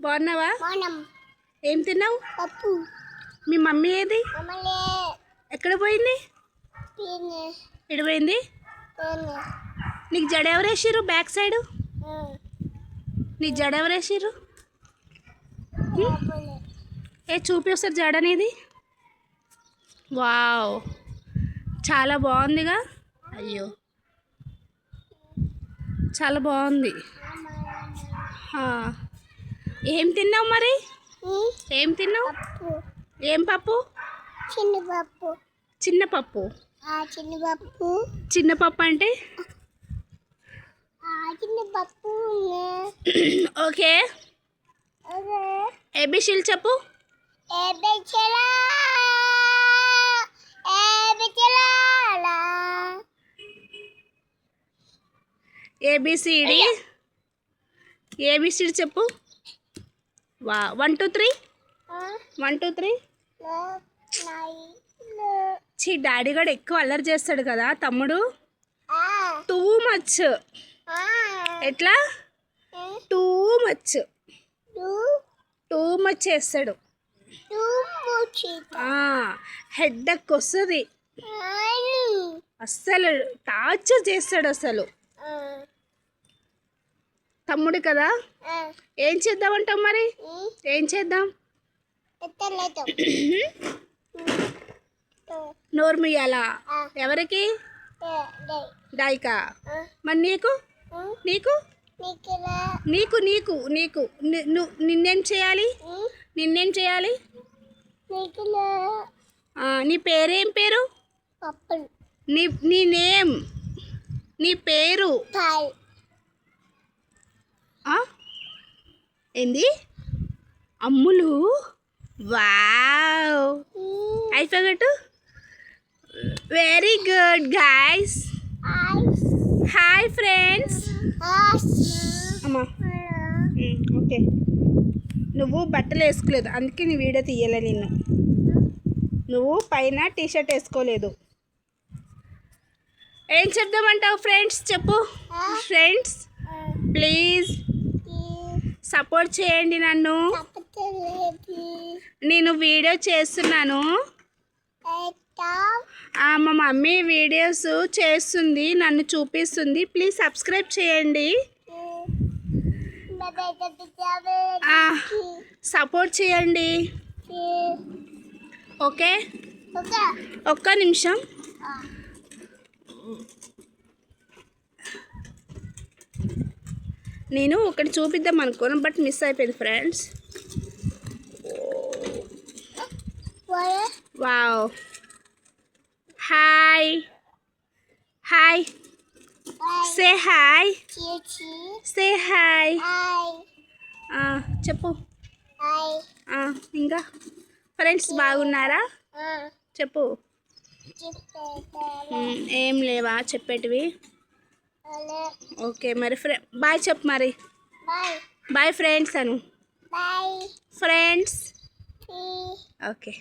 బాగున్నావా? ఏం తిన్నావు? మీ మమ్మీ ఏది? ఎక్కడ పోయింది? ఎక్కడ పోయింది? నీకు జడ ఎవరు వేసిర్రు? బ్యాక్ సైడ్ నీ జడ ఎవరు వేసిర్రు? ఏ చూపి ఒకసారి జడ అనేది. వావ్, చాలా బాగుందిగా. అయ్యో, చాలా బాగుంది. ఏం తిన్నావు మరి? ఏం తిన్నావు? ఏం పప్పు? చిన్నపప్పు. చిన్నపప్పు? చిన్నపప్పు. చిన్నపప్పు అంటే చిన్నపప్పు. ఓకే, ఏబిసిలు చెప్పు. ఏబిసిడి. ఏబిసిడి చెప్పు. 1 2 3. 1 2 3. చీ, డాడీ కూడా ఎక్కువ అల్లరి చేస్తాడు కదా తమ్ముడు. Too much. ఎట్లా? Too much. టూ మచ్ చేస్తాడు. హెడ్డక్ వస్తుంది. అస్సలు టార్చర్ చేస్తాడు అసలు. తమ్ముడు కదా. ఏం చేద్దామంటావు మరి? ఏం చేద్దాం? నోరు ముయ్యాలా? ఎవరికి? డాయికా. మరి నీకు? నీకు నీకు నీకు నీకు నిన్నేం చేయాలి? నిన్నేం చేయాలి? నీ పేరేం పేరు? నీ నేమ్, నీ పేరు ఏంది? అమ్ములు. వావ్, అయిపోగట్టు. Very good guys. Hi friends. అమ్మా, ఓకే. నువ్వు బట్టలు వేసుకోలేదు, అందుకే నీ వీడియో తీయలే. నువ్వు పైన టీషర్ట్ వేసుకోలేదు. ఏం చెప్దామంటావు ఫ్రెండ్స్? చెప్పు. ఫ్రెండ్స్ ప్లీజ్ సపోర్ట్ చేయండి నన్ను. నేను వీడియో చేస్తున్నాను. మా మమ్మీ వీడియోస్ చేస్తుంది, నన్ను చూపిస్తుంది. ప్లీజ్ సబ్స్క్రైబ్ చేయండి, సపోర్ట్ చేయండి. ఓకే, ఒక్క నిమిషం. నేను ఒకటి చూపిద్దాం అనుకోను, బట్ మిస్ అయిపోయింది friends. Wow. Hi hi, say hi. Say hi. చెప్పు. ఇంకా ఫ్రెండ్స్ బాగున్నారా? చెప్పు. ఏం లేవా చెప్పేటివి? ఓకే, మరి బాయ్ చెప్పు. మరి బాయ్ ఫ్రెండ్స్ అను. ఫ్రెండ్స్. ఓకే.